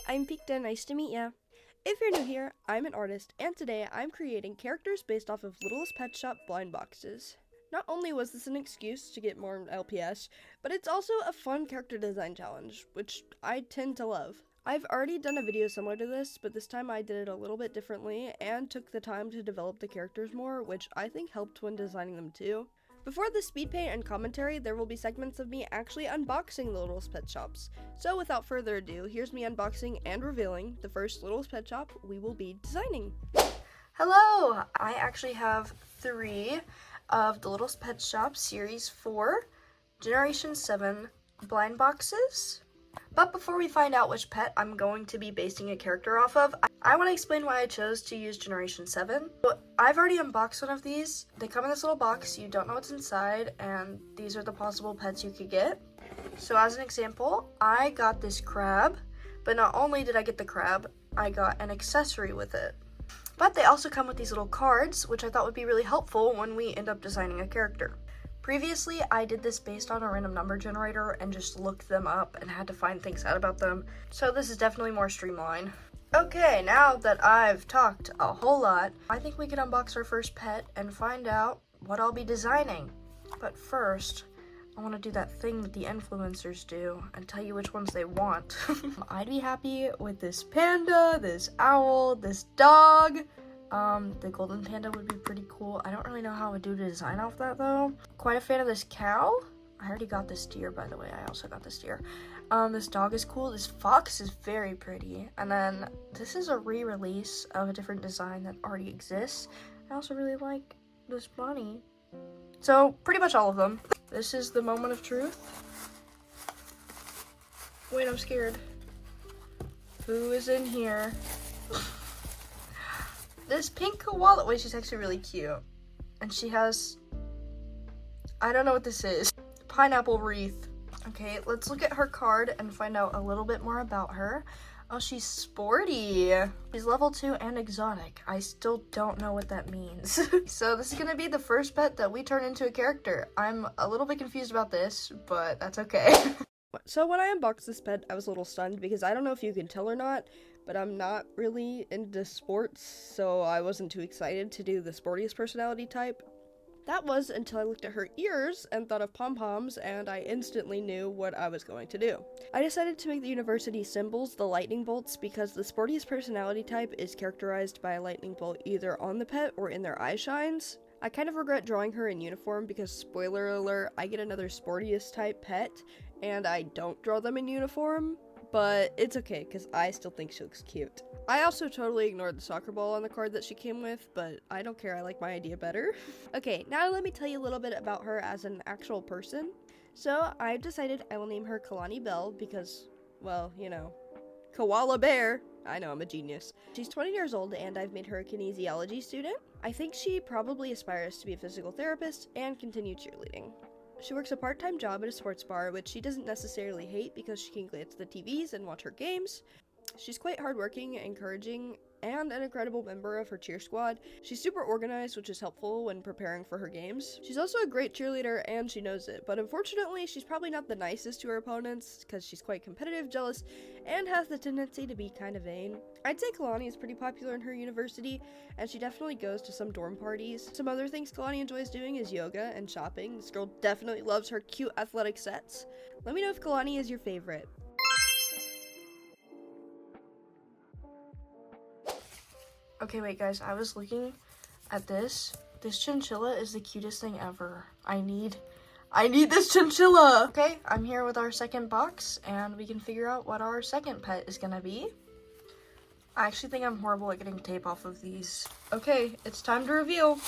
I'm Pikta, nice to meet ya. If you're new here, I'm an artist, and today I'm creating characters based off of Littlest Pet Shop blind boxes. Not only was this an excuse to get more LPS, but it's also a fun character design challenge, which I tend to love. I've already done a video similar to this, but this time I did it a little bit differently and took the time to develop the characters more, which I think helped when designing them too. Before the speed paint and commentary, there will be segments of me actually unboxing the Littlest Pet Shops. So without further ado, here's me unboxing and revealing the first Littlest Pet Shop we will be designing. Hello! I actually have 3 of the Littlest Pet Shop Series 4 Generation 7 blind boxes. But before we find out which pet I'm going to be basing a character off of, I want to explain why I chose to use Generation 7. So I've already unboxed one of these. They come in this little box, you don't know what's inside, and these are the possible pets you could get. So as an example, I got this crab, but not only did I get the crab, I got an accessory with it. But they also come with these little cards, which I thought would be really helpful when we end up designing a character. Previously, I did this based on a random number generator and just looked them up and had to find things out about them. So this is definitely more streamlined. Okay, now that I've talked a whole lot, I think we can unbox our first pet and find out what I'll be designing. But first, I want to do that thing that the influencers do and tell you which ones they want. I'd be happy with this panda, this owl, this dog. The golden panda would be pretty cool. I don't really know how I would do the design off that though. Quite a fan of this cow. I already got this deer, by the way. I also got this deer. This dog is cool. This fox is very pretty. And then this is a re-release of a different design that already exists. I also really like this bunny. So pretty much all of them. This is the moment of truth. Wait, I'm scared. Who is in here? This pink koala, wait, she's actually really cute. And she has, I don't know what this is. Pineapple wreath. Okay, let's look at her card and find out a little bit more about her. Oh, she's sporty. She's level 2 and exotic. I still don't know what that means. So this is gonna be the first pet that we turn into a character. I'm a little bit confused about this, but that's okay. So when I unboxed this pet, I was a little stunned because I don't know if you can tell or not, but I'm not really into sports, so I wasn't too excited to do the sportiest personality type. That was until I looked at her ears and thought of pom-poms, and I instantly knew what I was going to do. I decided to make the university symbols the lightning bolts because the sportiest personality type is characterized by a lightning bolt either on the pet or in their eye shines. I kind of regret drawing her in uniform because, spoiler alert, I get another sportiest type pet, and I don't draw them in uniform. But it's okay, because I still think she looks cute. I also totally ignored the soccer ball on the card that she came with, but I don't care, I like my idea better. Okay, now let me tell you a little bit about her as an actual person. So, I've decided I will name her Kalani Bell because, well, you know, koala bear. I know, I'm a genius. She's 20 years old and I've made her a kinesiology student. I think she probably aspires to be a physical therapist and continue cheerleading. She works a part-time job at a sports bar, which she doesn't necessarily hate because she can glance at the TVs and watch her games. She's quite hardworking, encouraging, and an incredible member of her cheer squad. She's super organized, which is helpful when preparing for her games. She's also a great cheerleader, and she knows it, but unfortunately, she's probably not the nicest to her opponents, because she's quite competitive, jealous, and has the tendency to be kind of vain. I'd say Kalani is pretty popular in her university, and she definitely goes to some dorm parties. Some other things Kalani enjoys doing is yoga and shopping. This girl definitely loves her cute athletic sets. Let me know if Kalani is your favorite. Okay, wait guys, I was looking at this. This chinchilla is the cutest thing ever. I need this chinchilla! Okay, I'm here with our second box, and we can figure out what our second pet is gonna be. I actually think I'm horrible at getting tape off of these. Okay, it's time to reveal.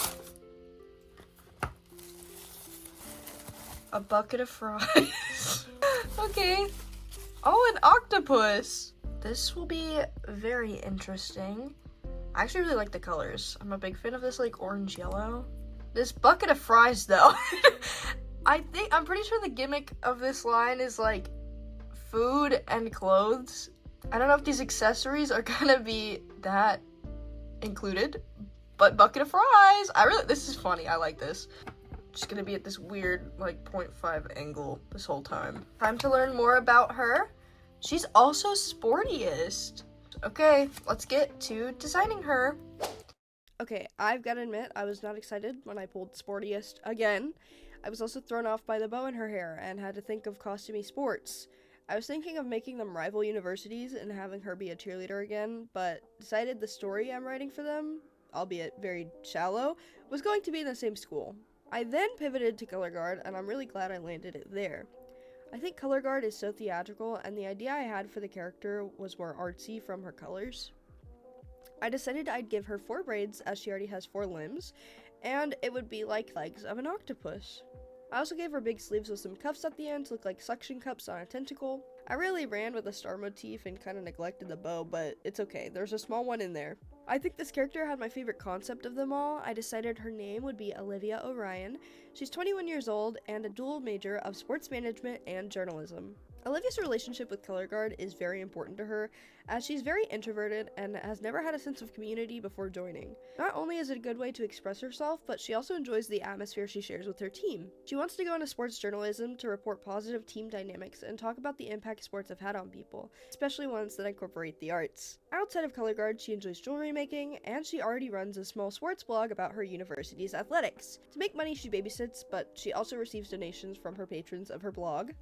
A bucket of fries. Okay. Oh, an octopus! This will be very interesting. I actually really like the colors. I'm a big fan of this like orange yellow. This bucket of fries though. I'm pretty sure the gimmick of this line is like food and clothes. I don't know if these accessories are gonna be that included, but bucket of fries. This is funny, I like this. Just gonna be at this weird like 0.5 angle this whole time. Time to learn more about her. She's also sportiest. Okay, let's get to designing her. Okay, I've got to admit, I was not excited when I pulled sportiest again. I was also thrown off by the bow in her hair and had to think of costumey sports. I was thinking of making them rival universities and having her be a cheerleader again, but decided the story I'm writing for them, albeit very shallow, was going to be in the same school. I then pivoted to color guard, and I'm really glad I landed it there. I think color guard is so theatrical, and the idea I had for the character was more artsy from her colors. I decided I'd give her 4 braids, as she already has 4 limbs, and it would be like legs of an octopus. I also gave her big sleeves with some cuffs at the end to look like suction cups on a tentacle. I really ran with the star motif and kind of neglected the bow, but it's okay, there's a small one in there. I think this character had my favorite concept of them all. I decided her name would be Olivia Orion. She's 21 years old and a dual major of sports management and journalism. Olivia's relationship with color guard is very important to her, as she's very introverted and has never had a sense of community before joining. Not only is it a good way to express herself, but she also enjoys the atmosphere she shares with her team. She wants to go into sports journalism to report positive team dynamics and talk about the impact sports have had on people, especially ones that incorporate the arts. Outside of color guard, she enjoys jewelry making, and she already runs a small sports blog about her university's athletics. To make money, she babysits, but she also receives donations from her patrons of her blog.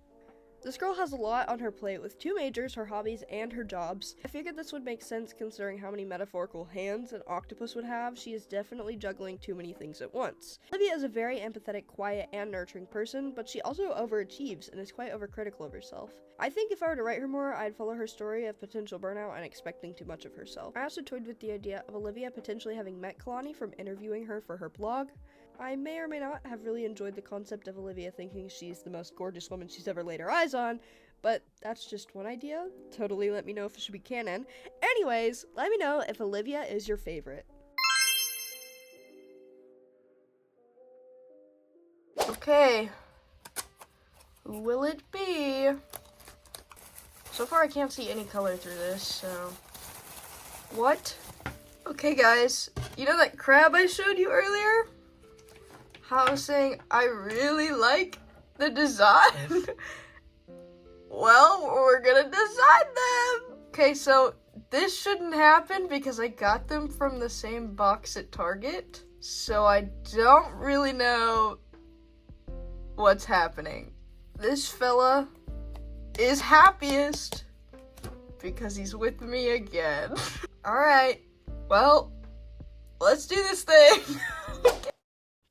This girl has a lot on her plate with 2 majors, her hobbies, and her jobs. I figured this would make sense considering how many metaphorical hands an octopus would have. She is definitely juggling too many things at once. Olivia is a very empathetic, quiet, and nurturing person, but she also overachieves and is quite overcritical of herself. I think if I were to write her more, I'd follow her story of potential burnout and expecting too much of herself. I also toyed with the idea of Olivia potentially having met Kalani from interviewing her for her blog. I may or may not have really enjoyed the concept of Olivia thinking she's the most gorgeous woman she's ever laid her eyes on, but that's just one idea. Totally let me know if it should be canon. Anyways, let me know if Olivia is your favorite. Okay, who will it be? So far I can't see any color through this, so... What? Okay guys, you know that crab I showed you earlier? How I was saying I really like the design. Well, we're gonna design them. Okay, so this shouldn't happen because I got them from the same box at Target. So I don't really know what's happening. This fella is happiest because he's with me again. Alright, well, let's do this thing.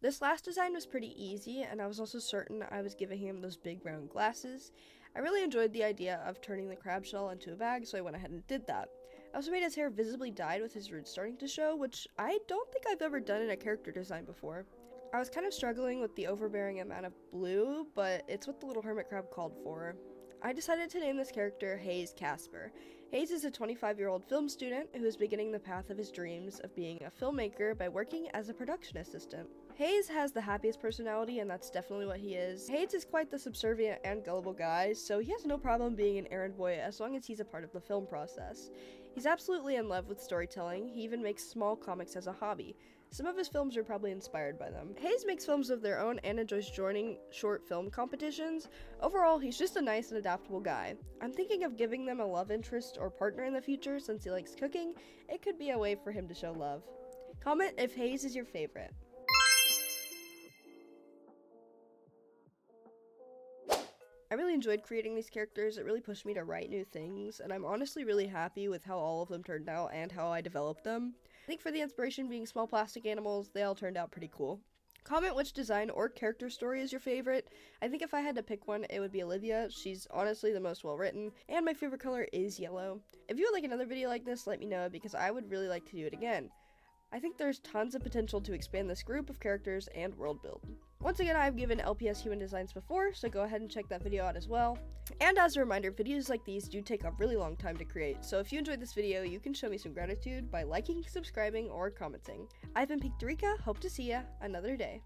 This last design was pretty easy, and I was also certain I was giving him those big round glasses. I really enjoyed the idea of turning the crab shell into a bag, so I went ahead and did that. I also made his hair visibly dyed with his roots starting to show, which I don't think I've ever done in a character design before. I was kind of struggling with the overbearing amount of blue, but it's what the little hermit crab called for. I decided to name this character Hayes Casper. Hayes is a 25-year-old film student who is beginning the path of his dreams of being a filmmaker by working as a production assistant. Hayes has the happiest personality, and that's definitely what he is. Hayes is quite the subservient and gullible guy, so he has no problem being an errand boy as long as he's a part of the film process. He's absolutely in love with storytelling. He even makes small comics as a hobby. Some of his films are probably inspired by them. Hayes makes films of their own and enjoys joining short film competitions. Overall, he's just a nice and adaptable guy. I'm thinking of giving them a love interest or partner in the future since he likes cooking. It could be a way for him to show love. Comment if Hayes is your favorite. I really enjoyed creating these characters. It really pushed me to write new things, and I'm honestly really happy with how all of them turned out and how I developed them. I think for the inspiration being small plastic animals, they all turned out pretty cool. Comment which design or character story is your favorite. I think if I had to pick one, it would be Olivia. She's honestly the most well written, and my favorite color is yellow. If you would like another video like this, let me know because I would really like to do it again. I think there's tons of potential to expand this group of characters and world build. Once again, I've given LPS human designs before, so go ahead and check that video out as well. And as a reminder, videos like these do take a really long time to create, so if you enjoyed this video, you can show me some gratitude by liking, subscribing, or commenting. I've been Peak Rika, hope to see ya another day.